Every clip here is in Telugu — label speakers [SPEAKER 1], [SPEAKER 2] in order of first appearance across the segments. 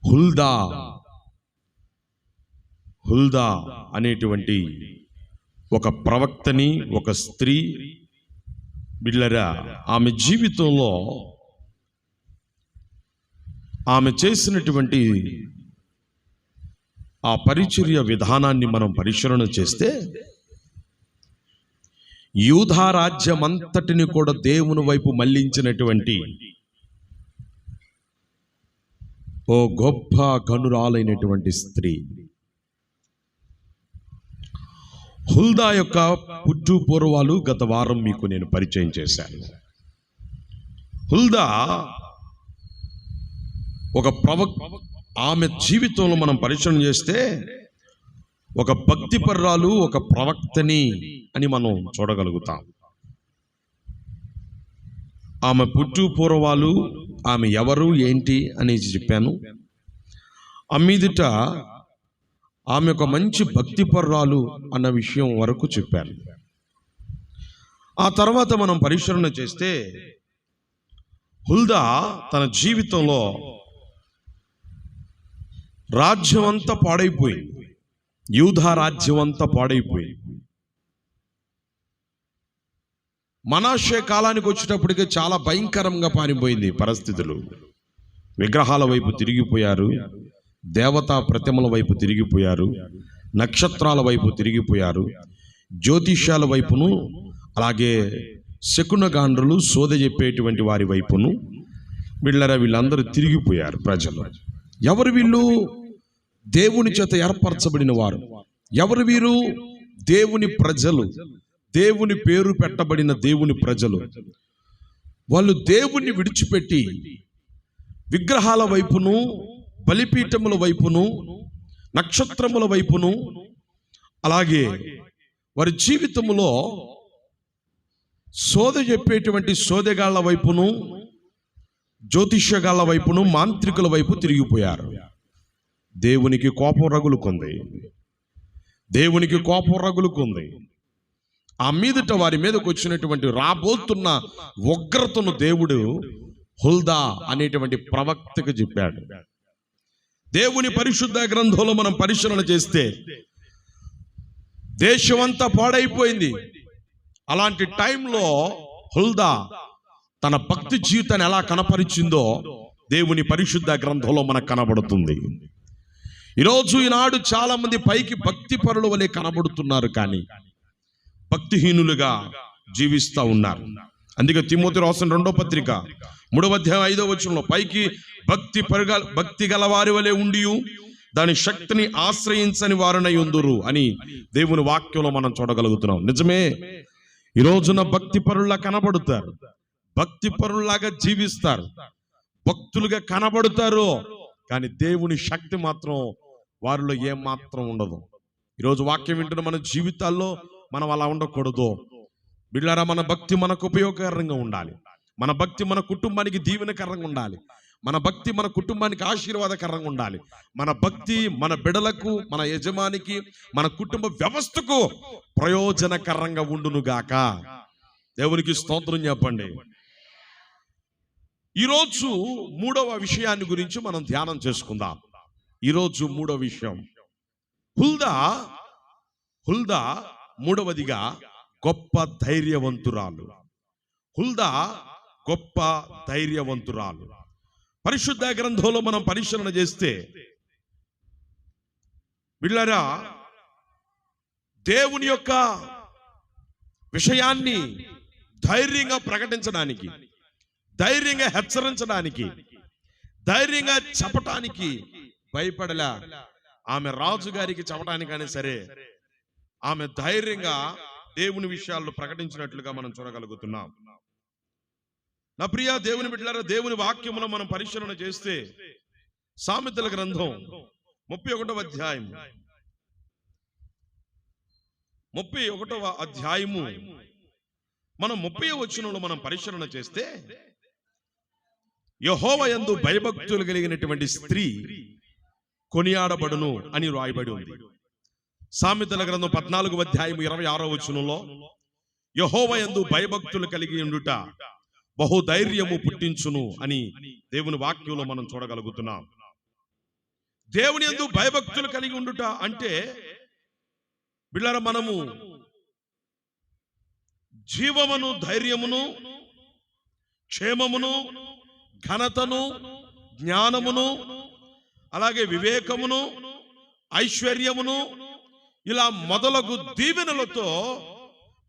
[SPEAKER 1] హుల్దా హుల్దా అనేటువంటి ఒక ప్రవక్తని, ఒక స్త్రీ బిడ్డలారా, ఆమె జీవితంలో ఆమె చేసినటువంటి ఆ పరిచర్య విధానాన్ని మనం పరిశీలన చేస్తే యూదా రాజ్యమంతటిని కూడా దేవుని వైపు మళ్లించినటువంటి ఓ గొప్ప గనురాలైనటువంటి స్త్రీ. హుల్దా యొక్క పుట్టు పూర్వాలు గత వారం మీకు నేను పరిచయం చేశాను. హుల్దా ఒక ఆమె జీవితంలో మనం పరిశీలన చేస్తే ఒక భక్తిపరురాలు, ఒక ప్రవక్తని అని మనం చూడగలుగుతాం. ఆమె పుట్టు పూర్వాలు, ఆమె ఎవరు ఏంటి అనేది చెప్పాను. ఆ మీదట ఆమె ఒక మంచి భక్తిపరురాలు అన్న విషయం వరకు చెప్పాను. ఆ తర్వాత మనం పరిశీలన చేస్తే హుల్దా తన జీవితంలో రాజ్యం అంతా పాడైపోయింది. యూదా రాజ్యం అంతా పాడైపోయింది. మనాషే కాలానికి వచ్చేటప్పటికే చాలా భయంకరంగా పారిపోయింది పరిస్థితులు. విగ్రహాల వైపు తిరిగిపోయారు, దేవతా ప్రతిమల వైపు తిరిగిపోయారు, నక్షత్రాల వైపు తిరిగిపోయారు, జ్యోతిష్యాల వైపును, అలాగే శకునగాండ్రులు సోద చెప్పేటువంటి వారి వైపును వీళ్ళందరూ తిరిగిపోయారు ప్రజలు. ఎవరు వీళ్ళు? దేవుని చేత ఏర్పరచబడిన వారు. ఎవరు వీరు? దేవుని ప్రజలు, దేవుని పేరు పెట్టబడిన దేవుని ప్రజలు. వాళ్ళు దేవుణ్ణి విడిచిపెట్టి విగ్రహాల వైపును, బలిపీఠముల వైపును, నక్షత్రముల వైపును, అలాగే వారి జీవితంలో సోద చెప్పేటువంటి సోదెగాళ్ల వైపును, జ్యోతిష్యగాళ్ల వైపును, మాంత్రికుల వైపు తిరిగిపోయారు. దేవునికి కోపం రగులుకుంది. దేవునికి కోపం రగులుకుంది. ఆ మీదట వారి మీదకి వచ్చినటువంటి రాబోతున్న ఉగ్రతను దేవుడు హుల్దా అనేటువంటి ప్రవక్తకు చెప్పాడు. దేవుని పరిశుద్ధ గ్రంథంలో మనం పరిశీలన చేస్తే దేశమంతా పాడైపోయింది. అలాంటి టైంలో హుల్దా తన భక్తి జీవితాన్ని ఎలా కనపరిచిందో దేవుని పరిశుద్ధ గ్రంథంలో మనకు కనబడుతుంది. ఈనాడు చాలా మంది పైకి భక్తి పరుల వలె కనబడుతున్నారు, కానీ భక్తిహీనులుగా జీవిస్తూ ఉన్నారు. అందుకే తిమోతి రాసిన 2వ పత్రిక 3వ అధ్యాయం 5వ వచనంలో పైకి భక్తి గల వారి వలె ఉండి దాని శక్తిని ఆశ్రయించని వారునై ఉందురు అని దేవుని వాక్యంలో మనం చూడగలుగుతున్నాం. నిజమే, ఈ రోజున భక్తి పరుల్లా కనబడుతారు, భక్తి పరుల్లాగా జీవిస్తారు, భక్తులుగా కనబడుతారు, కానీ దేవుని శక్తి మాత్రం వారిలో ఏమాత్రం ఉండదు. ఈరోజు వాక్యం వింటున్న మన జీవితాల్లో మనం అలా ఉండకూడదు. బిడ్డలారా, మన భక్తి మనకు ఉపయోగకరంగా ఉండాలి. మన భక్తి మన కుటుంబానికి దీవెనకరంగా ఉండాలి. మన భక్తి మన కుటుంబానికి ఆశీర్వాదకరంగా ఉండాలి. మన భక్తి మన బిడ్డలకు, మన యజమానికి, మన కుటుంబ వ్యవస్థకు ప్రయోజనకరంగా ఉండునుగాక. దేవునికి స్తోత్రం చెప్పండి. ఈరోజు 3వ విషయాన్ని గురించి మనం ధ్యానం చేసుకుందాం. ఈరోజు 3వ విషయం హుల్దా 3వదిగా గొప్ప ధైర్యవంతురాలు. హుల్దా గొప్ప ధైర్యవంతురాలు. పరిశుద్ధ గ్రంథంలో మనం పరిశీలన చేస్తే బిడ్డలారా, దేవుని యొక్క విషయాన్ని ధైర్యంగా ప్రకటించడానికి, ధైర్యంగా హెచ్చరించడానికి, ధైర్యంగా చెప్పటానికి భయపడలా. ఆమె రాజుగారికి చెప్పడానికైనా సరే ఆమె ధైర్యంగా దేవుని విషయాల్లో ప్రకటించినట్లుగా మనం చూడగలుగుతున్నాం. నా ప్రియ దేవుని బిడ్డలారా, దేవుని వాక్యమును మనం పరిశీలన చేస్తే సామెతల గ్రంథం 31వ అధ్యాయము మనం 30వ వచనంలో మనం పరిశీలన చేస్తే యెహోవా యందు భయభక్తులు కలిగినటువంటి స్త్రీ కొనియాడబడును అని రాయబడి ఉంది. సామెతల గ్రంథం 14వ అధ్యాయం 26వ వచనంలో యెహోవా యందు భయభక్తులు కలిగి ఉండుట బహుధైర్యము పుట్టించును అని దేవుని వాక్యంలో మనం చూడగలుగుతున్నాం. దేవుని యందు భయభక్తులు కలిగి ఉండుట అంటే బిళ్ళారా, మనము జీవమును, ధైర్యమును, క్షేమమును, ఘనతను, జ్ఞానమును, అలాగే వివేకమును, ఐశ్వర్యమును, ఇలా మొదలగు దీవెనలతో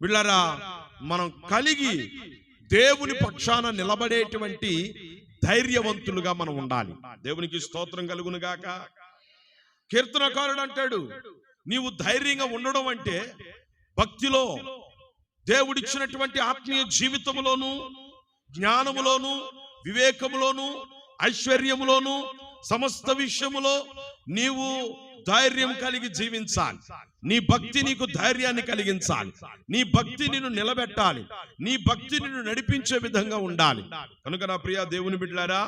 [SPEAKER 1] బిళ్ళారా మనం కలిగి దేవుని పక్షాన నిలబడేటువంటి ధైర్యవంతులుగా మనం ఉండాలి. దేవునికి స్తోత్రం కలుగును గాక. కీర్తనకారుడు అంటాడు, నీవు ధైర్యంగా ఉండడం అంటే భక్తిలో, దేవుడిచ్చినటువంటి ఆత్మీయ జీవితములోను, జ్ఞానములోను, వివేకములోను, ఐశ్వర్యములోను, సమస్త విషయములో నీవు ధైర్యం కలిగి జీవించాలి. నీ భక్తి నీకు ధైర్యాన్ని కలిగించాలి. నీ భక్తి నిన్ను నిలబెట్టాలి. నీ భక్తి నిన్ను నడిపించే విధంగా ఉండాలి. కనుక నా ప్రియ దేవుని బిడ్డలారా,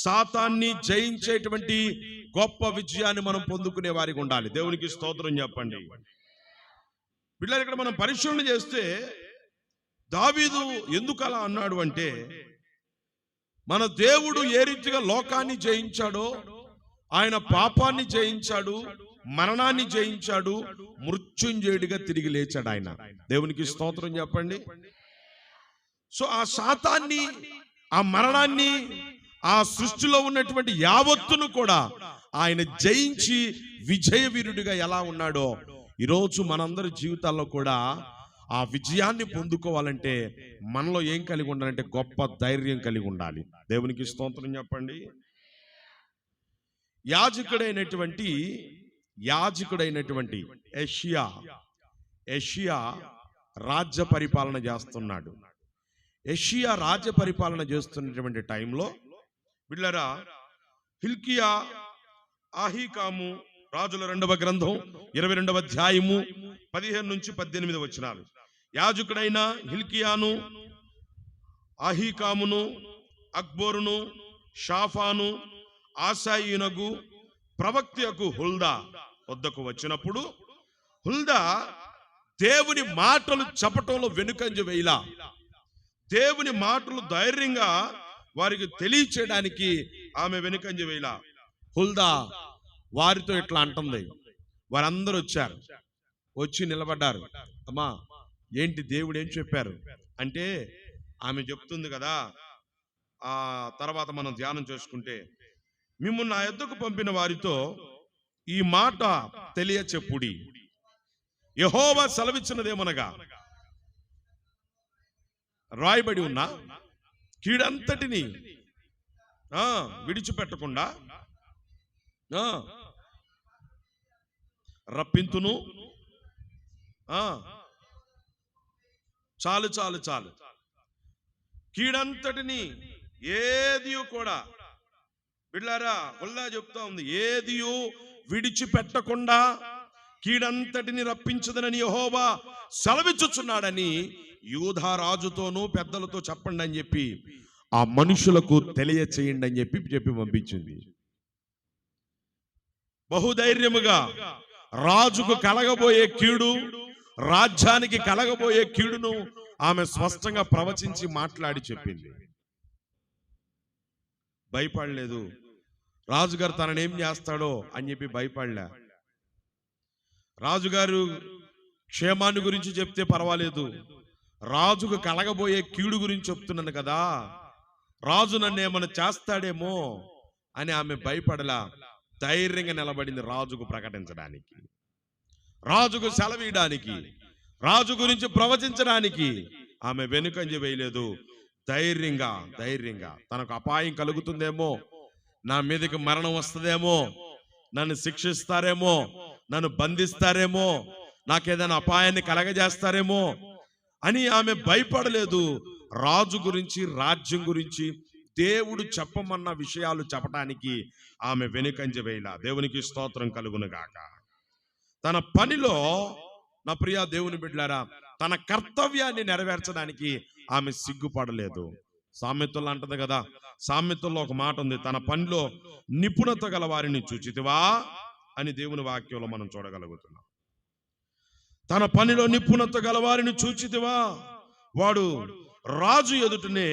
[SPEAKER 1] సాతాన్ని జయించేటువంటి గొప్ప విజయాన్ని మనం పొందుకునే వారికి ఉండాలి. దేవునికి స్తోత్రం చెప్పండి. బిడ్డలారా, ఇక్కడ మనం పరిశీలన చేస్తే దావీదు ఎందుకు అలా అన్నాడు అంటే, మన దేవుడు ఏ రీతిగా లోకాన్ని జయించాడో, ఆయన పాపాన్ని జయించాడు, మరణాన్ని జయించాడు, మృత్యుంజయుడిగా తిరిగి లేచాడు ఆయన. దేవునికి స్తోత్రం చెప్పండి. సో ఆ శాతాన్ని, ఆ మరణాన్ని, ఆ సృష్టిలో ఉన్నటువంటి యావత్తును కూడా ఆయన జయించి విజయ వీరుడిగా ఎలా ఉన్నాడో, ఈరోజు మనందరి జీవితాల్లో కూడా ఆ విజయాన్ని పొందుకోవాలంటే మనలో ఏం కలిగి ఉండాలంటే గొప్ప ధైర్యం కలిగి ఉండాలి. దేవునికి స్తోత్రం చెప్పండి. యాజకుడైనటువంటి యెషయా రాజ్య పరిపాలన చేస్తున్నాడు. యెషయా రాజ్య పరిపాలన చేస్తున్నటువంటి టైంలో బిళ్ళరా హిల్కియా, ఆహీకాము రాజుల 2వ గ్రంథం 22వ అధ్యాయము 15 నుంచి 18 వచనాలు. యాజకుడైన హిల్కియాను, ఆహీకామును, అక్బోరును, షాఫాను, ఆశాయినగు ప్రవక్తయకు హుల్దా వద్దకు వచ్చినప్పుడు, హుల్దా దేవుని మాటలు చెప్పటంలో వెనుకంజ వేయలా. దేవుని మాటలు ధైర్యంగా వారికి తెలియచేయడానికి ఆమె వెనుకంజ వేయలా. హుల్దా వారితో ఇట్లా అంటుంది. వారందరూ వచ్చారు, వచ్చి నిలబడ్డారు. అమ్మా, ఏంటి దేవుడు ఏం చెప్పారు అంటే, ఆమె చెప్తుంది కదా, ఆ తర్వాత మనం ధ్యానం చేసుకుంటే, మిమ్మల్ని నా యొద్దకు పంపిన వారితో ఈ మాట తెలియచెప్పుడి. యెహోవా సెలవిచ్చినదేమనగా, రాయబడి ఉన్న కీడంతటిని విడిచిపెట్టకుండా రప్పింతును. చాలు చాలు చాలు. కీడంతటిని ఏది కూడా బిళ్ళారా హుల్దా చెప్తా ఉంది, ఏదియు విడిచిపెట్టకుండా కీడంతటిని రప్పించదనని యెహోవా సెలవిచ్చుచున్నాడని యూదా రాజుతోనూ పెద్దలతో చెప్పండి అని చెప్పి ఆ మనుషులకు తెలియచేయండి అని చెప్పి పంపించింది. బహుధైర్యముగా రాజుకు కలగబోయే కీడు, రాజ్యానికి కలగబోయే కీడును ఆమె స్పష్టంగా ప్రవచించి మాట్లాడి చెప్పింది. భయపడలేదు. రాజుగారు తననేం చేస్తాడో అని చెప్పి భయపడలే. రాజుగారు క్షేమాన్ని గురించి చెప్తే పర్వాలేదు, రాజుకు కలగబోయే కీడు గురించి చెప్తున్నాను కదా, రాజు నన్ను ఏమైనా చేస్తాడేమో అని ఆమె భయపడలా. ధైర్యంగా నిలబడింది రాజుకు ప్రకటించడానికి, రాజుకు సెలవీయడానికి, రాజు గురించి ప్రవచించడానికి. ఆమె వెనుకంజ వేయలేదు. ధైర్యంగా తనకు అపాయం కలుగుతుందేమో, నా మీదకి మరణం వస్తుందేమో, నన్ను శిక్షిస్తారేమో, నన్ను బంధిస్తారేమో, నాకేదైనా అపాయాన్ని కలగజేస్తారేమో అని ఆమె భయపడలేదు. రాజు గురించి, రాజ్యం గురించి, దేవుడు చెప్పమన్న విషయాలు చెప్పడానికి ఆమె వెనుకంజ వేయలా. దేవునికి స్తోత్రం కలుగును గాక. తన పనిలో నా ప్రియ దేవుని బిడ్డలారా, తన కర్తవ్యాన్ని నెరవేర్చడానికి ఆమె సిగ్గుపడలేదు. సామెతల్లో అంటది కదా, సామెతల్లో ఒక మాట ఉంది, తన పనిలో నిపుణత గల వారిని చూచితివా అని దేవుని వాక్యంలో మనం చూడగలుగుతున్నాం. తన పనిలో నిపుణత గల వారిని చూచితివా, వాడు రాజు ఎదుటనే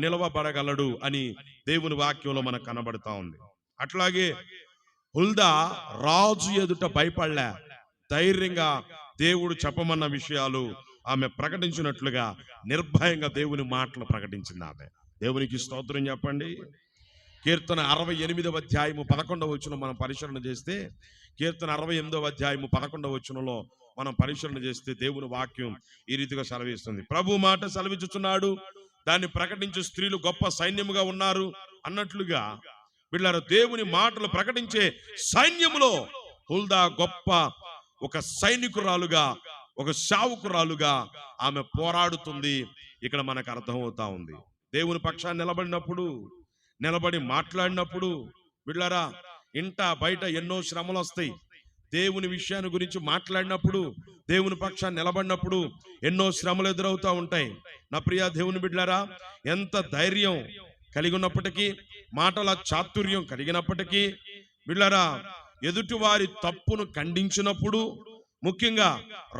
[SPEAKER 1] నిలవబడగలడు అని దేవుని వాక్యంలో మనకు కనబడతా ఉంది. అట్లాగే హుల్దా రాజు ఎదుట భయపడలే, ధైర్యంగా దేవుడు చెప్పమన్న విషయాలు ఆమె ప్రకటించినట్లుగా నిర్భయంగా దేవుని మాటలు ప్రకటించింది ఆమె. దేవునికి స్తోత్రం చెప్పండి. కీర్తన 68వ అధ్యాయము 11వ వచనం మనం పరిశీలన చేస్తే, కీర్తన 68వ అధ్యాయము 11వ వచనంలో మనం పరిశీలన చేస్తే దేవుని వాక్యం ఈ రీతిగా సెలవిస్తుంది. ప్రభు మాట సెలవిచ్చుచున్నాడు, దాన్ని ప్రకటించే స్త్రీలు గొప్ప సైన్యముగా ఉన్నారు అన్నట్లుగా వీళ్ళ దేవుని మాటలు ప్రకటించే సైన్యములో హుల్దా గొప్ప ఒక సైనికురాలుగా, ఒక సేవకురాలుగా ఆమె పోరాడుతుంది. ఇక్కడ మనకు అర్థమవుతా ఉంది. దేవుని పక్షాన్ని నిలబడి మాట్లాడినప్పుడు వీళ్ళారా, ఇంట బయట ఎన్నో శ్రమలు వస్తాయి. దేవుని విషయాన్ని గురించి మాట్లాడినప్పుడు, దేవుని పక్షాన్ని నిలబడినప్పుడు ఎన్నో శ్రమలు ఎదురవుతూ ఉంటాయి. నా ప్రియ దేవుని బిడ్డలారా, ఎంత ధైర్యం కలిగి ఉన్నప్పటికీ, మాటల చాతుర్యం కలిగినప్పటికీ వీళ్ళారా, ఎదుటివారి తప్పును ఖండించినప్పుడు, ముఖ్యంగా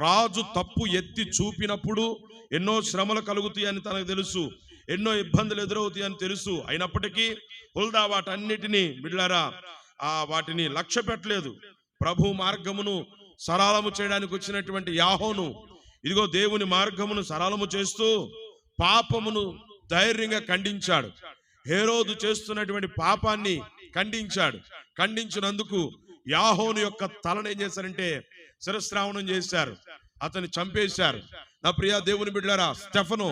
[SPEAKER 1] రాజు తప్పు ఎత్తి చూపినప్పుడు ఎన్నో శ్రమలు కలుగుతాయని తనకు తెలుసు, ఎన్నో ఇబ్బందులు ఎదురవుతాయని తెలుసు. అయినప్పటికీ హుల్దా వాటన్నిటినీ బిడ్డలారా వాటిని లక్ష్య పెట్టలేదు. ప్రభు మార్గమును సరళము చేయడానికి వచ్చినటువంటి యాహోను ఇదిగో దేవుని మార్గమును సరళము చేస్తూ పాపమును ధైర్యంగా ఖండించాడు. హేరోదు చేస్తున్నటువంటి పాపాన్ని ఖండించాడు. ఖండించినందుకు యాహోను యొక్క తలను ఏం చేశారంటే శిరస్త్రావణం చేశారు, అతన్ని చంపేశారు. నా ప్రియ దేవుని బిడ్డలారా, స్టెఫను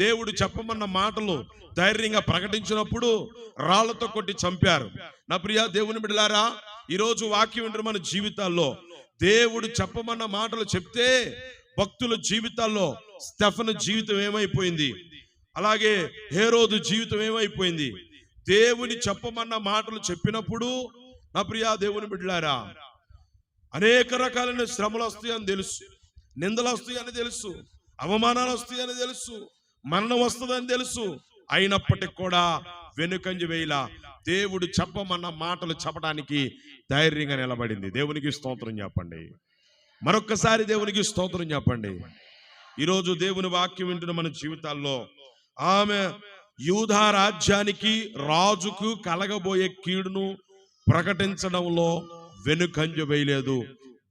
[SPEAKER 1] దేవుడు చెప్పమన్న మాటలు ధైర్యంగా ప్రకటించినప్పుడు రాళ్లతో కొట్టి చంపారు. నా ప్రియ దేవుని బిడ్డలారా, ఈరోజు వాక్యం వింటున్న మన జీవితాల్లో దేవుడు చెప్పమన్న మాటలు చెప్తే భక్తుల జీవితాల్లో స్టెఫను జీవితం ఏమైపోయింది, అలాగే హేరోదు జీవితం ఏమైపోయింది. దేవుని చెప్పమన్న మాటలు చెప్పినప్పుడు నా ప్రియ దేవుని బిడ్డలారా, అనేక రకాలైన శ్రమలు వస్తాయని తెలుసు, నిందలు వస్తాయని తెలుసు, అవమానాలు వస్తాయని తెలుసు, మరణం వస్తుందని తెలుసు. అయినప్పటికీ కూడా వెనుకంజ వేయలా దేవుడు చెప్పమన్న మాటలు చెప్పడానికి ధైర్యంగా నిలబడింది. దేవునికి స్తోత్రం చెప్పండి. మరొక్కసారి దేవునికి స్తోత్రం చెప్పండి. ఈరోజు దేవుని వాక్యం వింటున్న మన జీవితాల్లో ఆమె యూదా రాజ్యానికి, రాజుకు కలగబోయే కీడును ప్రకటించడంలో వెనుకంజ వేయలేదు.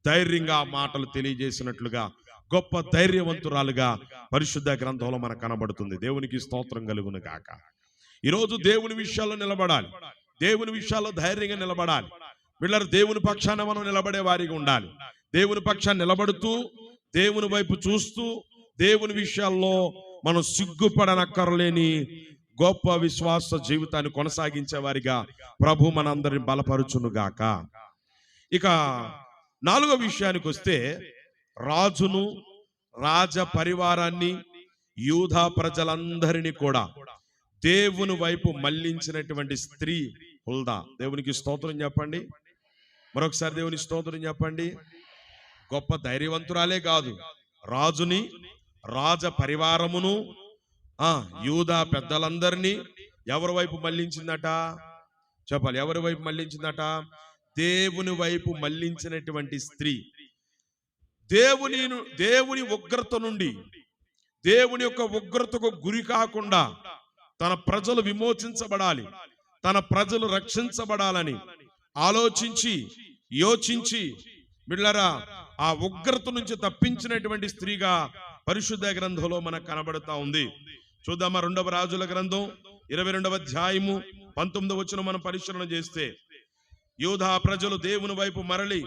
[SPEAKER 1] ధైర్యంగా మాటలు తెలియజేసినట్లుగా గొప్ప ధైర్యవంతురాలుగా పరిశుద్ధ గ్రంథంలో మనకు కనబడుతుంది. దేవునికి స్తోత్రం కలుగును గాక. ఈరోజు దేవుని విషయాల్లో నిలబడాలి, దేవుని విషయాల్లో ధైర్యంగా నిలబడాలి. వీళ్ళ దేవుని పక్షాన మనం నిలబడే వారిగా ఉండాలి. దేవుని పక్షాన్ని నిలబడుతూ, దేవుని వైపు చూస్తూ, దేవుని విషయాల్లో మనం సిగ్గుపడనక్కర్లేని గొప్ప విశ్వాస జీవితాన్ని కొనసాగించే వారిగా ప్రభు మనందరిని బలపరుచును గాక. ఇక 4వ విషయానికి వస్తే, రాజును, రాజ పరివారాన్ని, యూదా ప్రజలందరినీ కూడా దేవుని వైపు మళ్లించినటువంటి స్త్రీ హుల్దా. దేవునికి స్తోత్రం చెప్పండి. మరొకసారి దేవుని స్తోత్రం చెప్పండి. గొప్ప ధైర్యవంతురాలే కాదు, రాజుని, రాజ పరివారమును, యూదా పెద్దలందరినీ ఎవరి వైపు మళ్లించిందట చెప్పాలి. ఎవరి వైపు మళ్లించిందట? దేవుని వైపు మళ్లించినటువంటి స్త్రీ. దేవుని ఉగ్రత నుండి, దేవుని యొక్క ఉగ్రతకు గురి కాకుండా తన ప్రజలు విమోచించబడాలి, తన ప్రజలు రక్షించబడాలని ఆలోచించి యోచించి బిళ్ళరా ఆ ఉగ్రత నుంచి తప్పించినటువంటి స్త్రీగా పరిశుద్ధ గ్రంథంలో మనకు కనబడుతా ఉంది. చూద్దామా, 2వ రాజుల గ్రంథం 22వ అధ్యాయము 19వ వచనం మనం పరిశీలన చేస్తే, యూదా ప్రజలు దేవుని వైపు మరలి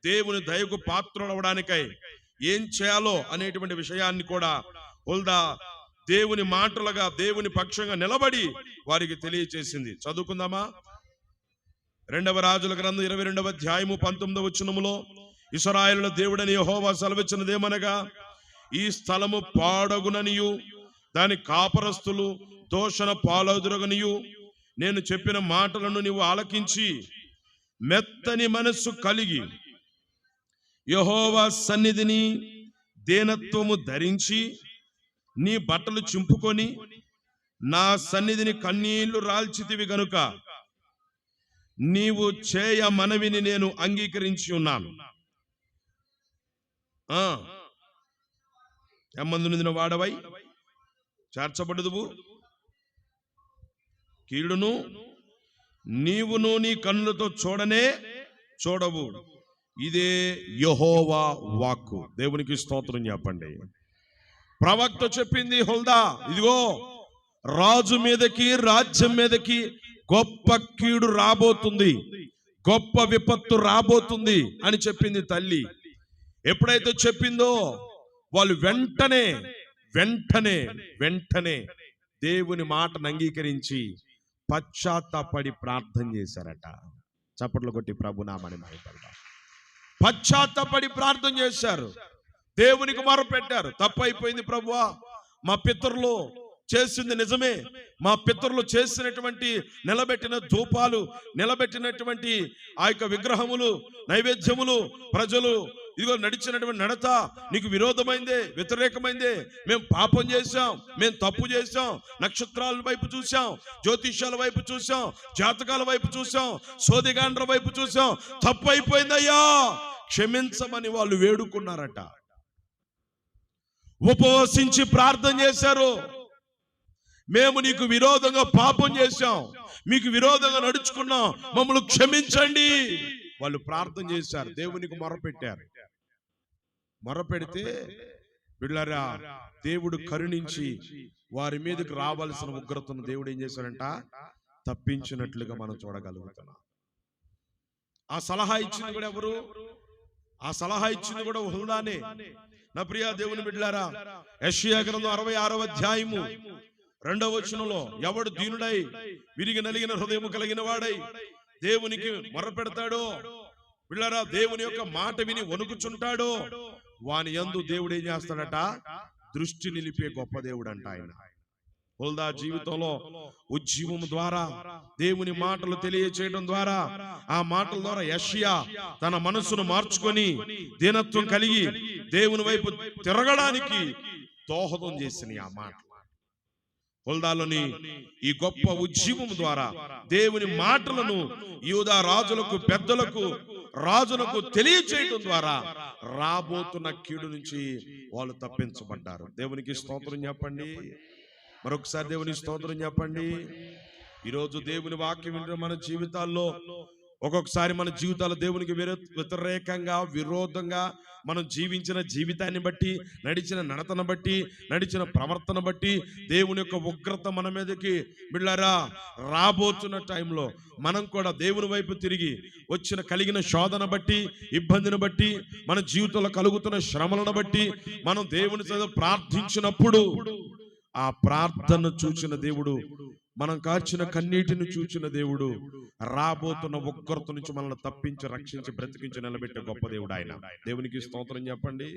[SPEAKER 1] దేవుని దయకు పాత్రులవడానికై ఏం చేయాలో అనేటువంటి విషయాన్ని కూడా హుల్దా దేవుని మాటలుగా, దేవుని పక్షంగా నిలబడి వారికి తెలియచేసింది. చదువుకుందామా, 2వ రాజుల గ్రంథం 22వ అధ్యాయము 19వ వచనములో, ఇశ్రాయేలుల దేవుడని యెహోవా సెలవిచ్చినదేమనగా, ఈ స్థలము పాడగుననియు దాని కాపరస్తులు దోషణ పాలదురగనియు నేను చెప్పిన మాటలను నీవు ఆలకించి మెత్తని మనస్సు కలిగి యెహోవా సన్నిధిని దీనత్వము ధరించి నీ బట్టలు చింపుకొని నా సన్నిధిని కన్నీళ్లు రాల్చితివి గనుక నీవు చేయ మనవిని నేను అంగీకరించి ఉన్నాను. ఎమ్మందున వాడవై చేర్చబడుదువు, కీడును నీవును నీ కన్నులతో చూడవు. ఇదే యెహోవా వాక్కు. దేవునికి స్తోత్రం చెప్పండి. ప్రవక్త చెప్పింది హుల్దా, ఇదిగో రాజు మీదకి రాజ్యం మీదకి గొప్ప కీడు రాబోతుంది, గొప్ప విపత్తు రాబోతుంది అని చెప్పింది తల్లి. ఎప్పుడైతే చెప్పిందో వాళ్ళు వెంటనే దేవుని మాటను అంగీకరించి పశ్చాత్తాపడి ప్రార్థన చేశారట. చప్పట్లు కొట్టి ప్రభునామని మహిమపడదాం. పశ్చాత్తాపడి ప్రార్థన చేశారు, దేవునికి మొరపెట్టారు. తప్పైపోయింది ప్రభువా, మా పితరులు చేసింది నిజమే, మా పితరులు చేసినటువంటి నిలబెట్టిన ధూపాలు, నిలబెట్టినటువంటి ఆ యొక్క విగ్రహములు, నైవేద్యములు, ప్రజలు ఇదిగో నడిచినటువంటి నడత నీకు విరోధమైందే, వ్యతిరేకమైందే. మేము పాపం చేశాం, మేము తప్పు చేశాం, నక్షత్రాల వైపు చూసాం, జ్యోతిష్యాల వైపు చూసాం, జాతకాల వైపు చూసాం, సోదిగాండ్ర వైపు చూసాం, తప్పు అయిపోయిందయ్యా క్షమించమని వాళ్ళు వేడుకున్నారట. ఉపవసించి ప్రార్థన చేశారు. మేము నీకు విరోధంగా పాపం చేశాం, మీకు విరోధంగా నడుచుకున్నాం, మమ్మల్ని క్షమించండి. వాళ్ళు ప్రార్థన చేశారు, దేవునికి మొరపెట్టారు. మొరపెడితే బిడ్డలారా, దేవుడు కరుణించి వారి మీదకి రావాల్సిన ఉగ్రతను దేవుడు ఏం చేశాడంట, తప్పించినట్లుగా మనం చూడగలుగుతున్నాం. ఆ సలహా ఇచ్చింది కూడా ఎవరు? ఆ సలహా ఇచ్చింది కూడా హుల్దానే. నా ప్రియ దేవుని బిడ్డలారా, యెషయా గ్రంథం 66వ అధ్యాయము 2వ వచనంలో, ఎవడు దీనుడై విరిగి నలిగిన హృదయము కలిగిన వాడై దేవునికి మొరపెడతాడో, బిడ్డలారా దేవుని యొక్క మాట విని వణుకుచుంటాడో, వాని యందు దేవుడు ఏం చేస్తాడట, దృష్టి నిలిపే గొప్ప దేవుడు అంట ఆయన. హుల్దా జీవితంలో ఉజ్జీవం ద్వారా, దేవుని మాటలు తెలియచేయడం ద్వారా, ఆ మాటల ద్వారా యెషయా తన మనసును మార్చుకొని దీనత్వం కలిగి దేవుని వైపు తిరగడానికి దోహదం చేసిన ఆ మాట. హుల్దాలోని ఈ గొప్ప ఉజ్జీవం ద్వారా దేవుని మాటలను యూదా రాజులకు, పెద్దలకు, రాజులకు తెలియచేయడం ద్వారా రాబోతున్న కీడు నుంచి వాళ్ళు తప్పించబడ్డారు. దేవునికి స్తోత్రం చెప్పండి. మరొకసారి దేవుని స్తోత్రం చెప్పండి. ఈరోజు దేవుని వాక్యం వింటున్న మన జీవితాల్లో ఒక్కొక్కసారి మన జీవితాలు దేవునికి వ్యతిరేకంగా, విరోధంగా మనం జీవించిన జీవితాన్ని బట్టి, నడిచిన నడతను బట్టి, నడిచిన ప్రవర్తన బట్టి దేవుని యొక్క ఉగ్రత మన మీదకి బిళ్ళారా రాబోతున్న టైంలో మనం కూడా దేవుని వైపు తిరిగి కలిగిన శోధన బట్టి, ఇబ్బందిని బట్టి, మన జీవితంలో కలుగుతున్న శ్రమలను బట్టి మనం దేవుని చేత ప్రార్థించినప్పుడు ఆ ప్రార్థన చూచిన దేవుడు, మనం కార్చిన కన్నీటిని చూచిన దేవుడు రాబోతున్న ఉగ్రత నుంచి మనల్ని తప్పించి, రక్షించి, బ్రతికించి నిలబెట్టే గొప్ప దేవుడు ఆయన. దేవునికి స్తోత్రం చెప్పండి.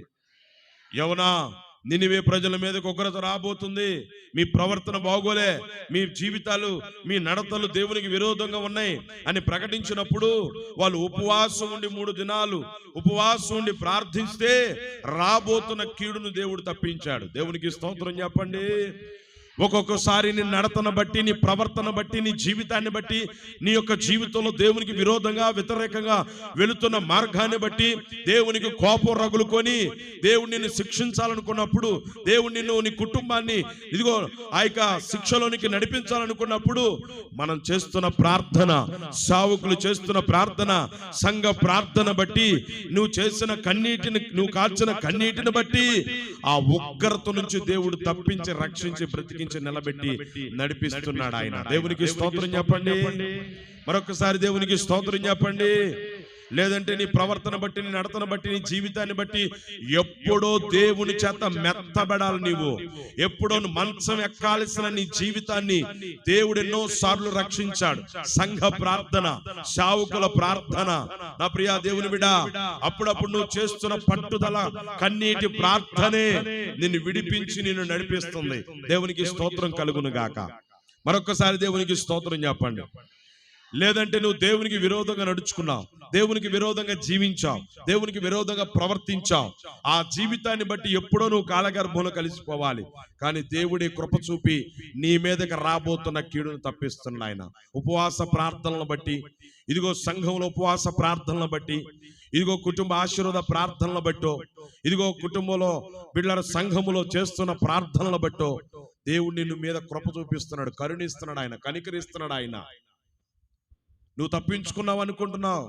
[SPEAKER 1] యెహోవా, నినివే ప్రజల మీదకి ఉగ్రత రాబోతుంది, మీ ప్రవర్తన బాగోలే, మీ జీవితాలు, మీ నడతలు దేవునికి విరోధంగా ఉన్నాయి అని ప్రకటించినప్పుడు వాళ్ళు ఉపవాసం ఉండి 3 దినాలు ఉపవాసం ఉండి ప్రార్థిస్తే రాబోతున్న కీడును దేవుడు తప్పించాడు. దేవునికి స్తోత్రం చెప్పండి. ఒక్కొక్కసారి నీ నడతను బట్టి, నీ ప్రవర్తన బట్టి, నీ జీవితాన్ని బట్టి, నీ యొక్క జీవితంలో దేవునికి విరోధంగా, వ్యతిరేకంగా వెళుతున్న మార్గాన్ని బట్టి దేవునికి కోపం రగులుకొని దేవుడు నిన్ను శిక్షించాలనుకున్నప్పుడు, దేవుడు నిన్ను, నీ కుటుంబాన్ని ఇదిగో ఆ యొక్క శిక్షలోనికి నడిపించాలనుకున్నప్పుడు మనం చేస్తున్న ప్రార్థన, సావుకులు చేస్తున్న ప్రార్థన, సంఘ ప్రార్థన బట్టి, నువ్వు చేసిన కన్నీటిని, నువ్వు కార్చిన కన్నీటిని బట్టి ఆ ఉగ్రత నుంచి దేవుడు తప్పించి, రక్షించి, బ్రతికించి, నిలబెట్టి నడిపిస్తున్నాడు ఆయన. దేవునికి స్తోత్రం చెప్పండి. మరొకసారి దేవునికి స్తోత్రం చెప్పండి. లేదంటే నీ ప్రవర్తన బట్టి, నీ నడతను బట్టి, నీ జీవితాన్ని బట్టి ఎప్పుడో దేవుని చేత మెత్తబడాలి. నీవు ఎప్పుడో మంచం ఎక్కాల్సిన నీ జీవితాన్ని దేవుడు ఎన్నో సార్లు రక్షించాడు. సంఘ ప్రార్థన, శావుకుల ప్రార్థన, నా ప్రియ దేవుని బిడ్డ, అప్పుడప్పుడు నువ్వు చేస్తున్న పట్టుదల, కన్నీటి ప్రార్థనే నిన్ను విడిపించి నిన్ను నడిపిస్తుంది. దేవునికి స్తోత్రం కలుగును గాక. మరొకసారి దేవునికి స్తోత్రం చెప్పండి. లేదంటే నువ్వు దేవునికి విరోధంగా నడుచుకున్నావు, దేవునికి విరోధంగా జీవించావు, దేవునికి విరోధంగా ప్రవర్తించావు. ఆ జీవితాన్ని బట్టి ఎప్పుడో నువ్వు కాలగర్భంలో కలిసిపోవాలి. కానీ దేవుడి కృప చూపి నీ మీదకి రాబోతున్న కీడును తప్పిస్తున్న ఆయన. ఉపవాస ప్రార్థనలను బట్టి, ఇదిగో సంఘంలో ఉపవాస ప్రార్థనలను బట్టి, ఇదిగో కుటుంబ ఆశీర్వాద ప్రార్థనలను బట్టో, ఇదిగో కుటుంబంలో బిడ్డల సంఘములో చేస్తున్న ప్రార్థనలను బట్టో దేవుడు నిన్ను మీద కృప చూపిస్తున్నాడు, కరుణిస్తున్నాడు ఆయన, కనికరిస్తున్నాడు ఆయన. నువ్వు తప్పించుకున్నావు అనుకుంటున్నావు.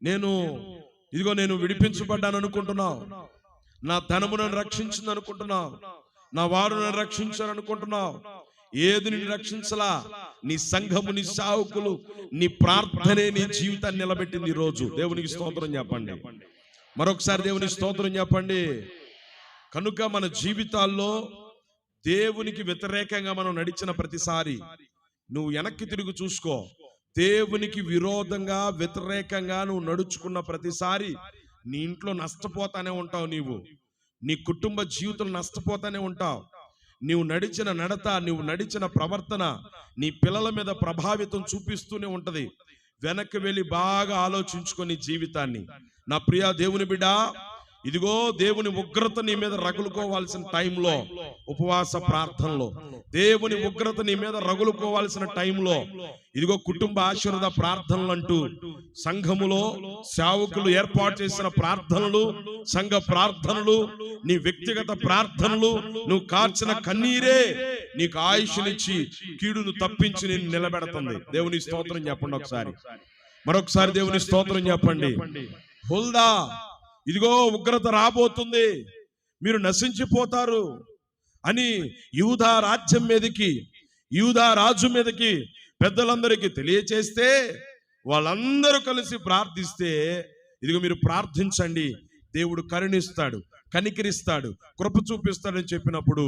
[SPEAKER 1] నేను విడిపించబడ్డాను అనుకుంటున్నావు. నా ధనము నన్ను రక్షించింది అనుకుంటున్నావు. నా వారు నన్ను రక్షించారు అనుకుంటున్నావు. ఏది నిన్ను రక్షించలా? నీ సంఘము, నీ సేవకులు, నీ ప్రార్థనే నీ జీవితాన్ని నిలబెట్టింది. ఈ రోజు దేవునికి స్తోత్రం చెప్పండి. మరొకసారి దేవునికి స్తోత్రం చెప్పండి. కనుక మన జీవితాల్లో దేవునికి వ్యతిరేకంగా మనం నడిచిన ప్రతిసారి నువ్వు వెనక్కి తిరిగి చూసుకో. దేవునికి విరోధంగా, వ్యతిరేకంగా నువ్వు నడుచుకున్న ప్రతిసారి నీ ఇంట్లో నష్టపోతానే ఉంటావు. నీ కుటుంబ జీవితం నష్టపోతానే ఉంటావు. నీవు నడిచిన నడత, నీవు నడిచిన ప్రవర్తన నీ పిల్లల మీద ప్రభావితం చూపిస్తూనే ఉంటది. వెనక్కి వెళ్ళి బాగా ఆలోచించుకొని జీవితాన్ని. నా ప్రియ దేవుని బిడ్డ, ఇదిగో దేవుని ఉగ్రత నీ మీద రగులుకోవాల్సిన టైంలో, ఉపవాస ప్రార్థనలో దేవుని ఉగ్రత నీ మీద రగులుకోవాల్సిన టైంలో, ఇదిగో కుటుంబ ఆశీర్వాద ప్రార్థనలు అంటూ సంఘములో సేవకులు ఏర్పాటు చేసిన ప్రార్థనలు, సంఘ ప్రార్థనలు, నీ వ్యక్తిగత ప్రార్థనలు, నువ్వు కార్చిన కన్నీరే నీకు ఆయుష్నిచ్చి కీడును తప్పించి నేను నిలబెడుతుంది. దేవుని స్తోత్రం చెప్పండి. మరొకసారి దేవుని స్తోత్రం చెప్పండి. హుల్దా, ఇదిగో ఉగ్రత రాబోతుంది, మీరు నశించిపోతారు అని యూదా రాజ్యం మీదకి, యూదా రాజు మీదకి పెద్దలందరికీ తెలియచేస్తే వాళ్ళందరూ కలిసి ప్రార్థిస్తే, ఇదిగో మీరు ప్రార్థించండి, దేవుడు కరుణిస్తాడు, కనికరిస్తాడు, కృప చూపిస్తాడని చెప్పినప్పుడు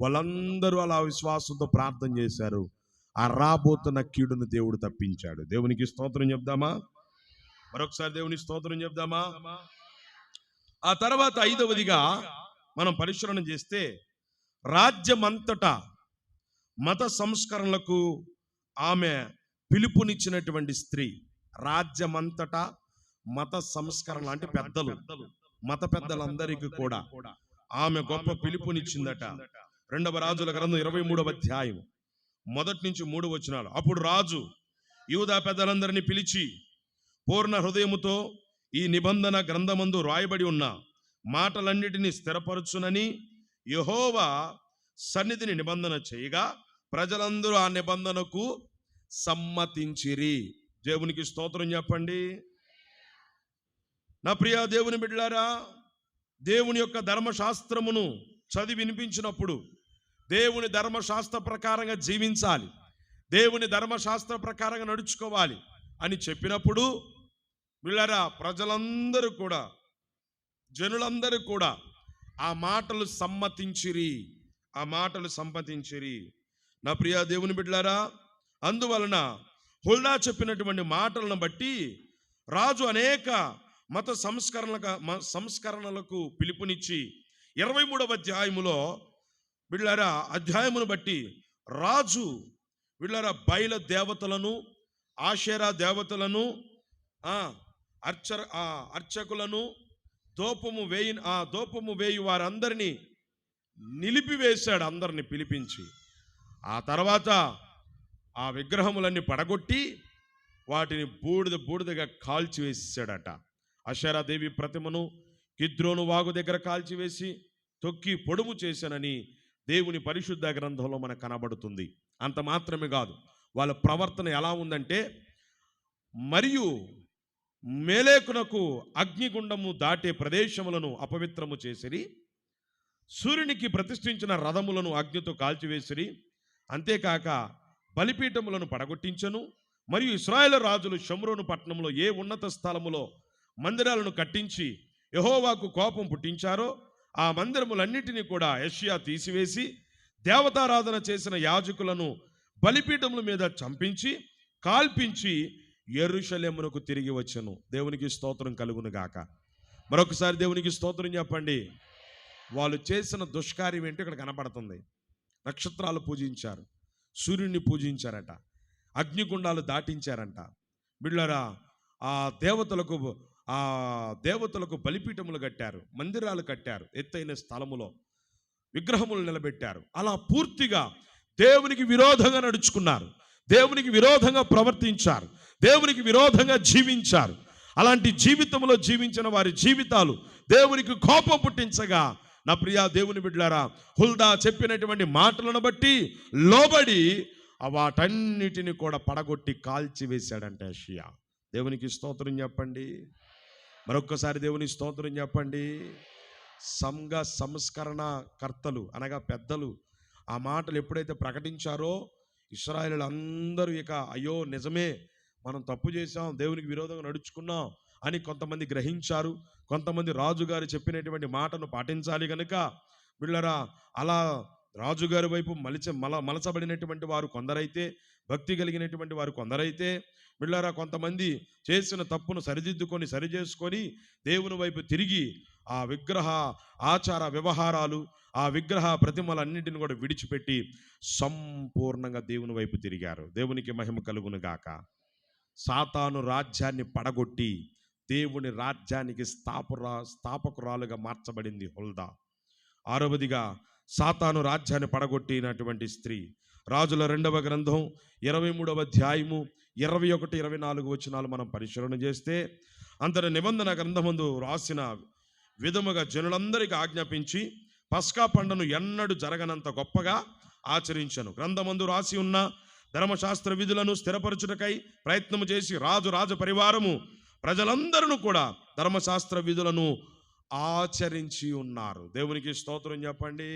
[SPEAKER 1] వాళ్ళందరూ అలా విశ్వాసంతో ప్రార్థన చేశారు. ఆ రాబోతున్న కీడును దేవుడు తప్పించాడు. దేవునికి స్తోత్రం చెప్దామా? మరొకసారి దేవుని స్తోత్రం చెప్దామా? ఆ తర్వాత 5వదిగా మనం పరిశీలన చేస్తే, రాజ్యమంతటా మత సంస్కరణలకు ఆమె పిలుపునిచ్చినటువంటి స్త్రీ. రాజ్యమంతటా మత సంస్కరణ అంటే పెద్దలు, మత పెద్దలందరికీ కూడా ఆమె గొప్ప పిలుపునిచ్చిందట. 2వ రాజుల గ్రంథం 23వ అధ్యాయం 1 నుంచి 3 వచనాలు. అప్పుడు రాజు యూదా పెద్దలందరినీ పిలిచి, పూర్ణ హృదయముతో ఈ నిబంధన గ్రంథమందు రాయబడి ఉన్న మాటలన్నిటినీ స్థిరపరచునని యెహోవా సన్నిధిని నిబంధన చేయగా ప్రజలందరూ ఆ నిబంధనకు సమ్మతించిరి. దేవునికి స్తోత్రం చెప్పండి. నా ప్రియ దేవుని బిడ్డలారా, దేవుని యొక్క ధర్మశాస్త్రమును చదివి వినిపించినప్పుడు దేవుని ధర్మశాస్త్ర ప్రకారంగా జీవించాలి, దేవుని ధర్మశాస్త్ర ప్రకారంగా నడుచుకోవాలి అని చెప్పినప్పుడు బిళ్ళరా ప్రజలందరూ కూడా, జనులందరూ కూడా ఆ మాటలు సమ్మతించిరి. నా ప్రియ దేవుని బిడ్డలారా, అందువలన హుల్దా చెప్పినటువంటి మాటలను బట్టి రాజు అనేక మత సంస్కరణలకు పిలుపునిచ్చి 23వ అధ్యాయములో బిళ్ళరా అధ్యాయమును బట్టి రాజు బిళ్ళరా బయలు దేవతలను, ఆషేరా దేవతలను, అర్చకులను, దోపము వేయి వారందరినీ నిలిపివేశాడు. అందరిని పిలిపించి ఆ తర్వాత ఆ విగ్రహములన్నీ పడగొట్టి వాటిని బూడిదగా కాల్చివేసాడట. అషేరాదేవి ప్రతిమను కిద్రోను వాగు దగ్గర కాల్చివేసి తొక్కి పొడుము చేశానని దేవుని పరిశుద్ధ గ్రంథంలో మనకు కనబడుతుంది. అంత మాత్రమే కాదు, వాళ్ళ ప్రవర్తన ఎలా ఉందంటే, మరియు మేలేకునకు అగ్నిగుండము దాటే ప్రదేశములను అపవిత్రము చేసిరి, సూర్యునికి ప్రతిష్ఠించిన రథములను అగ్నితో కాల్చివేసిరి, అంతేకాక బలిపీఠములను పడగొట్టించను. మరియు ఇశ్రాయేలు రాజులు షమ్రోను పట్టణంలో ఏ ఉన్నత స్థలములో మందిరాలను కట్టించి యెహోవాకు కోపం పుట్టించారో ఆ మందిరములన్నిటినీ కూడా యెషయా తీసివేసి దేవతారాధన చేసిన యాజకులను బలిపీఠముల మీద చంపించి కాల్పించి యెరూషలేమునకు తిరిగి వచ్చెను. దేవునికి స్తోత్రం కలుగును గాక. మరొకసారి దేవునికి స్తోత్రం చెప్పండి. వాళ్ళు చేసిన దుష్కార్యం ఏంటో ఇక్కడ కనపడుతుంది. నక్షత్రాలు పూజించారు, సూర్యుడిని పూజించారట, అగ్నిగుండాలు దాటించారంట. బిళ్ళరా ఆ దేవతలకు బలిపీఠములు కట్టారు, మందిరాలు కట్టారు, ఎత్తైన స్థలములో విగ్రహములు నిలబెట్టారు. అలా పూర్తిగా దేవునికి విరోధంగా నడుచుకున్నారు, దేవునికి విరోధంగా ప్రవర్తించారు, దేవునికి విరోధంగా జీవించారు. అలాంటి జీవితంలో జీవించిన వారి జీవితాలు దేవునికి కోపం పుట్టించగా, నా ప్రియ దేవుని బిడ్డలారా, హుల్దా చెప్పినటువంటి మాటలను బట్టి లోబడి వాటన్నిటిని కూడా పడగొట్టి కాల్చివేశాడంట యెషయా. దేవునికి స్తోత్రం చెప్పండి. మరొక్కసారి దేవుని స్తోత్రం చెప్పండి. సంఘ సంస్కరణ కర్తలు అనగా పెద్దలు ఆ మాటలు ఎప్పుడైతే ప్రకటించారో ఇశ్రాయేలు అందరూ ఇక అయ్యో నిజమే, మనం తప్పు చేశాం, దేవునికి విరోధంగా నడుచుకున్నాం అని కొంతమంది గ్రహించారు. కొంతమంది రాజుగారు చెప్పినటువంటి మాటను పాటించాలి కనుక బిళ్ళరా అలా రాజుగారి వైపు మలచబడినటువంటి వారు కొందరైతే, భక్తి కలిగినటువంటి వారు కొందరైతే బిళ్ళరా కొంతమంది చేసిన తప్పును సరిదిద్దుకొని సరిచేసుకొని దేవుని వైపు తిరిగి ఆ విగ్రహ ఆచార వ్యవహారాలు, ఆ విగ్రహ ప్రతిమలన్నింటిని కూడా విడిచిపెట్టి సంపూర్ణంగా దేవుని వైపు తిరిగారు. దేవునికి మహిమ కలుగును గాక. సాతాను రాజ్యాన్ని పడగొట్టి దేవుని రాజ్యానికి స్థాపకురాలుగా మార్చబడింది హుల్దా. ఆరవదిగా సాతాను రాజ్యాన్ని పడగొట్టినటువంటి స్త్రీ. రాజుల 2వ గ్రంథం 23వ అధ్యాయము 21, 24 వచనాలు మనం పరిశీలన చేస్తే, అంతటి నిబంధన గ్రంథమందు రాసిన విధముగా జనులందరికీ ఆజ్ఞాపించి పస్కా పండును ఎన్నడూ జరగనంత గొప్పగా ఆచరించను. గ్రంథమందు రాసి ఉన్న ధర్మశాస్త్ర విధులను స్థిరపరచుటకై ప్రయత్నము చేసి రాజు పరివారము ప్రజలందరూ కూడా ధర్మశాస్త్ర విధులను ఆచరించి ఉన్నారు. దేవునికి స్తోత్రం చెప్పండి.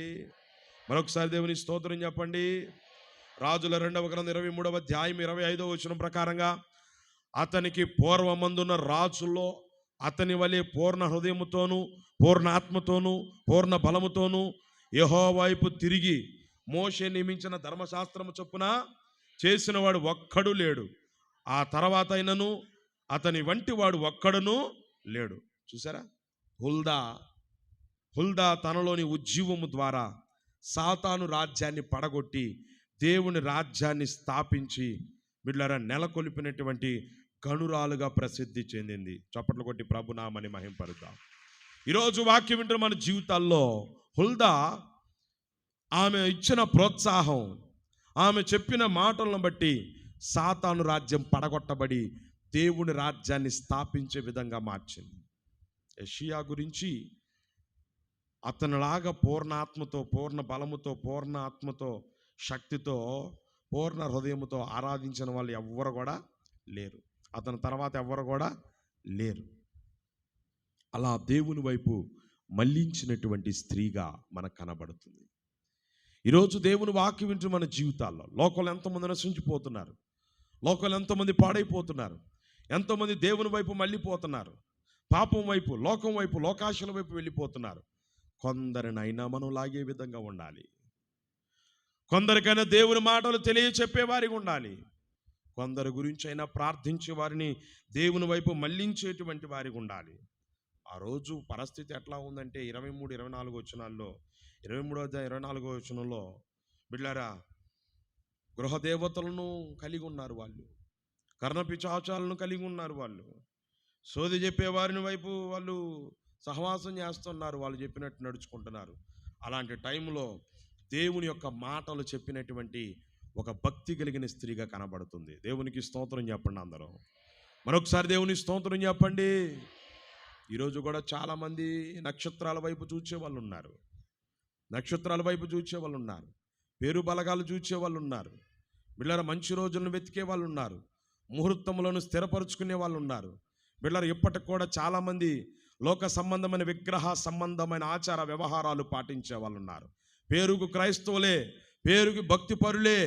[SPEAKER 1] మరొకసారి దేవునికి స్తోత్రం చెప్పండి. రాజుల 2వ గ్రంథం 23వ అధ్యాయం 25వ వచనం ప్రకారంగా అతనికి పూర్వమందున్న రాజుల్లో అతని వలె పూర్ణ హృదయముతోనూ పూర్ణ ఆత్మతోనూ పూర్ణ బలముతోనూ యెహోవా వైపు తిరిగి మోషే నియమించిన ధర్మశాస్త్రము చొప్పున చేసిన వాడు ఒక్కడు లేడు. ఆ తర్వాత అయినను అతని వంటి వాడు ఒక్కడును లేడు. చూసారా, హుల్దా తనలోని ఉజ్జీవము ద్వారా సాతాను రాజ్యాన్ని పడగొట్టి దేవుని రాజ్యాన్ని స్థాపించి బిడ్డలారా నెలకొల్పినటువంటి గనురాలుగా ప్రసిద్ధి చెందింది. చప్పట్లు కొట్టి ప్రభునామని మహింపరుద్దాం. ఈరోజు వాక్యం వింటున్న మన జీవితాల్లో హుల్దా ఆమె ఇచ్చిన ప్రోత్సాహం, ఆమె చెప్పిన మాటలను బట్టి సాతాను రాజ్యం పడగొట్టబడి దేవుని రాజ్యాన్ని స్థాపించే విధంగా మార్చింది. యెషయా గురించి అతనిలాగా పూర్ణ ఆత్మతో పూర్ణ బలముతో పూర్ణ ఆత్మతో శక్తితో పూర్ణ హృదయముతో ఆరాధించిన వాళ్ళు ఎవ్వరు కూడా లేరు. అతని తర్వాత ఎవ్వరు కూడా లేరు. అలా దేవుని వైపు మళ్లించినటువంటి స్త్రీగా మనకు కనబడుతుంది. ఈరోజు దేవుని వాక్యం వింటూ మన జీవితాల్లో లోకంలో ఎంతోమంది నశించిపోతున్నారు, లోకంలో ఎంతోమంది పాడైపోతున్నారు, ఎంతోమంది దేవుని వైపు మళ్ళీపోతున్నారు, పాపం వైపు లోకం వైపు లోకాశల వైపు వెళ్ళిపోతున్నారు. కొందరినైనా మనం లాగే విధంగా ఉండాలి. కొందరికైనా దేవుని మాటలు తెలియచెప్పేవారిగా ఉండాలి. కొందరి గురించి అయినా ప్రార్థించే వారిని దేవుని వైపు మళ్లించేటువంటి వారిగా ఉండాలి. ఆ రోజు పరిస్థితి ఎట్లా ఉందంటే 23, 24 వచనాల్లో 23వ 24వ బిడ్లారా గృహదేవతలను కలిగి ఉన్నారు వాళ్ళు, కర్ణపిశాచాలను కలిగి ఉన్నారు వాళ్ళు, సోది చెప్పేవారిని వైపు వాళ్ళు సహవాసం చేస్తున్నారు, వాళ్ళు చెప్పినట్టు నడుచుకుంటున్నారు. అలాంటి టైంలో దేవుని యొక్క మాటలు చెప్పినటువంటి ఒక భక్తి కలిగిన స్త్రీగా కనబడుతుంది. దేవునికి స్తోత్రం చెప్పండి అందరూ. మరొకసారి దేవుని స్తోత్రం చెప్పండి. ఈరోజు కూడా చాలామంది నక్షత్రాల వైపు చూసే వాళ్ళు ఉన్నారు, నక్షత్రాల వైపు చూసే వాళ్ళు ఉన్నారు, పేరు బలగాలు చూసే వాళ్ళు ఉన్నారు, బిళ్ళర మంచి రోజులను వెతికే వాళ్ళు ఉన్నారు, ముహూర్తములను స్థిరపరుచుకునే వాళ్ళు ఉన్నారు. బిళ్ళర ఇప్పటికి కూడా చాలామంది లోక సంబంధమైన విగ్రహ సంబంధమైన ఆచార వ్యవహారాలు పాటించే వాళ్ళు ఉన్నారు. పేరుకు క్రైస్తవులే, పేరుకి భక్తి పరులే,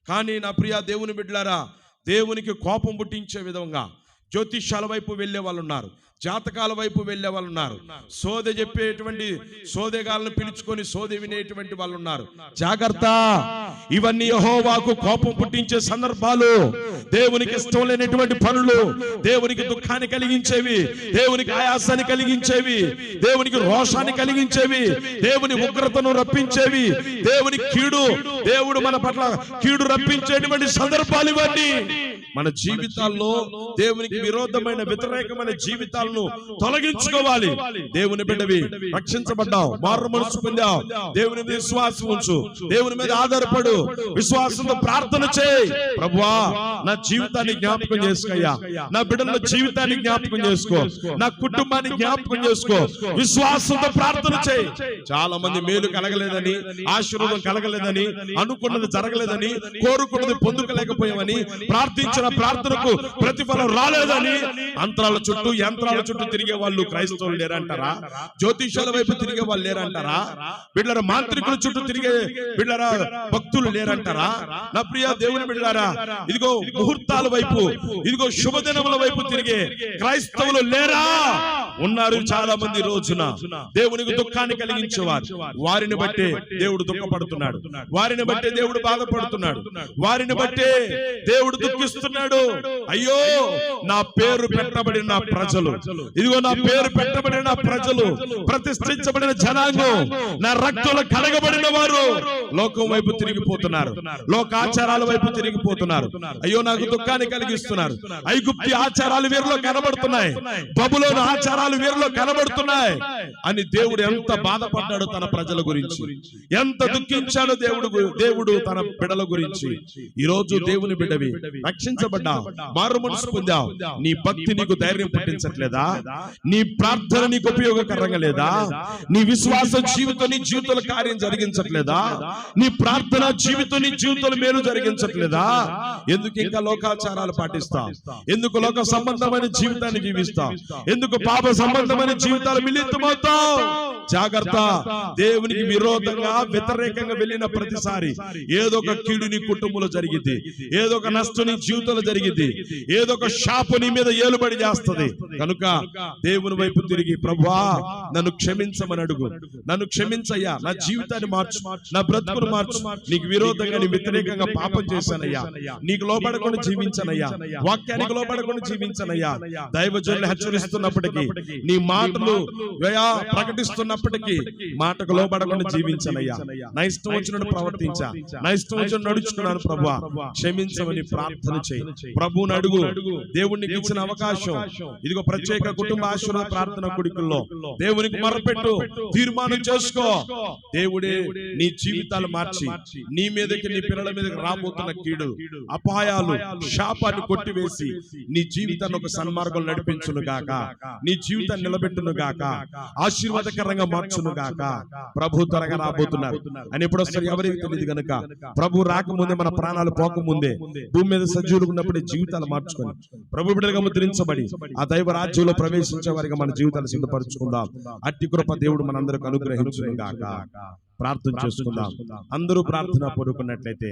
[SPEAKER 1] కానీ నా ప్రియ దేవుని బిడ్డలారా దేవునికి కోపం పుట్టించే విధంగా జ్యోతిష్యాల వైపు వెళ్ళే వాళ్ళు ఉన్నారు, జాతకాల వైపు వెళ్ళే వాళ్ళు ఉన్నారు, సోదె చెప్పేటువంటి సోదెగాలను పిలుచుకొని సోదె వినేటువంటి వాళ్ళు ఉన్నారు. జాగ్రత్త, ఇవన్నీ యెహోవాకు కోపం పుట్టించే సందర్భాలు, దేవునికి ఇష్టం లేనటువంటి పనులు, దేవునికి దుఃఖాన్ని కలిగించేవి, దేవునికి ఆయాసాన్ని కలిగించేవి, దేవునికి రోషాన్ని కలిగించేవి, దేవుని ఉగ్రతను రప్పించేవి, దేవుడు మన పట్ల కీడు రప్పించేటువంటి సందర్భాలు ఇవన్నీ. మన జీవితాల్లో దేవునికి విరోధమైన వ్యతిరేకమైన జీవితాలను తొలగించుకోవాలి. దేవుని బిడ్డవి, రక్షించబడ్డావు, మారు మనసు పొందావు, దేవుని మీద విశ్వాసం ఉంచు, దేవుని మీద ఆధారపడు, విశ్వాసంతో ప్రార్థన చేయి. ప్రభువా, నా జీవితాన్ని జ్ఞాపకం చేసుకోయ్యా, నా బిడ్డల జీవితాన్ని జ్ఞాపకం చేసుకో, నా కుటుంబాన్ని జ్ఞాపకం చేసుకో. విశ్వాసంతో ప్రార్థన చేయి. చాలా మంది మేలు కలగలేదని, ఆశీర్వాదం కలగలేదని, అనుకున్నది జరగలేదని, కోరుకున్నది పొందుకోలేకపోయామని, ప్రార్థించిన ప్రార్థనకు ప్రతిఫలం రాలేదని అంతరాల చుట్టూ యంత్రాల చుట్టూ తిరిగే వాళ్ళు క్రైస్తవులు లేరంటారా? జ్యోతిషాల వైపు తిరిగే వాళ్ళు లేరంటారా? బిడ్డల మాంత్రికుల చుట్టూ తిరిగే బిడ్డల భక్తులు లేరంటారా? నా ప్రియ దేవుని బిడ్డలారా, ఇదిగో ముహూర్తాల వైపు, ఇదిగో శుభదినముల వైపు తిరిగే క్రైస్తవులు లేరా? ఉన్నారు చాలా మంది. రోజున దేవునికి దుఃఖాన్ని కలిగించేవారు, వారిని బట్టే దేవుడు దుఃఖపడుతున్నాడు, వారిని బట్టే దేవుడు బాధపడుతున్నాడు, వారిని బట్టే దేవుడు దుఃఖిస్తున్నాడు. అయ్యో, నా పేరు పెట్టబడిన నా ప్రజలు, ఇదిగో నా పేరు పెట్టబడిన నా ప్రజలు, ప్రతిష్ఠించబడిన జనాంగం, నా రక్తంలో కడగబడిన వారు లోకం వైపు తిరిగిపోతున్నారు, లోకాచారాల వైపు తిరిగిపోతున్నారు. అయ్యో, నాకు దుఃఖాన్ని కలిగిస్తున్నారు. ఐగుప్తి ఆచారాలు వీరిలో కనబడుతున్నాయి, బబులోను ఆచారాలు వీరిలో కనబడుతున్నాయి అని దేవుడు ఎంత బాధపడ్డాడు తన ప్రజల గురించి, ఎంత దుఃఖించాడో దేవుడు తన బిడ్డల గురించి. ఈ రోజు దేవుని బిడ్డవి, రక్షించబడ్డావు, మారు మనసు పొందావు, నీ భక్తి నీకు ధైర్యం పుట్టించట్లేదా? నీ ప్రార్థన నీకు ఉపయోగకరంగా లేదా? నీ విశ్వాస జీవితం నీ జీవితంలో కార్యం జరిగించట్లేదా? నీ ప్రార్థన జీవితం నీ జీవితంలో మేలు జరిగించట్లేదా? ఎందుకు ఇంకా లోకాచారాలు పాటిస్తావు? ఎందుకు లోక సంబంధమైన జీవితాన్ని జీవిస్తావు? ఎందుకు పాప సంబంధమైన జీవితాలు మిళితమవుతావు? జాగ్రత్త. దేవునికి విరోధంగా వ్యతిరేకంగా వెళ్ళిన ప్రతిసారి ఏదో ఒక కీడు నీ కుటుంబంలో జరిగింది, ఏదో ఒక నష్టం నీ జీవితంలో జరిగింది, ఏదో ఒక శాపం నీ మీద ఏలుబడి చేస్తుంది. కనుక దేవుని వైపు తిరిగి, ప్రభువా నన్ను క్షమించమని అడుగు. నన్ను క్షమించయ్యా, నా జీవితాన్ని మార్చు, నా బ్రతుకును మార్చు. నీకు విరోధంగా, నీ వ్యతిరేకంగా పాపం చేశానయ్యా, నీకు లోబడకుండా జీవించనయ్యా, వాక్యానికి లోబడకుండా జీవించనయ్యా. దైవజనులు హెచ్చరిస్తున్నప్పటికీ, నీ మాటలు ప్రకటిస్తున్నప్పటికీ మాటకు లోబడకుండా జీవించనయ్యా. నా ఇష్టం వచ్చినట్టు ప్రవర్తించా, నా ఇష్టం వచ్చినట్టు నడుచుకున్నాను. ప్రభువా క్షమించమని ప్రార్థన చేయి. ప్రభువుని అడుగు. దేవునికి ఇచ్చిన అవకాశం ఇదిగో ప్రత్యేక కుటుంబ ఆశీర్వాద ప్రార్థన కొడుకుల్లో దేవునికి మొరపెట్టు, తీర్మానం చేసుకో. దేవుడే నీ జీవితాలు మార్చి నీ మీదకి, నీ పిల్లల మీదకి రాబోతున్న కీడు, అపాయాలు, శాపాన్ని కొట్టివేసి నీ జీవితాన్ని ఒక సన్మార్గం నడిపించును గాక, నీ జీవితాన్ని నిలబెట్టును గాక, ఆశీర్వాదకరంగా మార్చును గాక. ప్రభు త్వరగా రాబోతున్నారు అని ఎప్పుడు వస్తారు ఎవరికి తెలియదు. కనుక ప్రభు రాకముందే, మన ప్రాణాలు పోకముందే భూమి మీద సజీవులు ఉన్నప్పుడే జీవితాలు మార్చుకొని ప్రభు బిడ్డలుగా ముద్రించబడి ఆ దైవ రాజ్యంలో ప్రవేశించే వారిగా మన జీవితాలు సిద్ధపరచుకుందాం. అట్టి కృప దేవుడు మనందరికి అనుగ్రహించును గాక. ప్రార్థన చేసుకుందాం. అందరూ ప్రార్థన పూర్వకున్నట్లయితే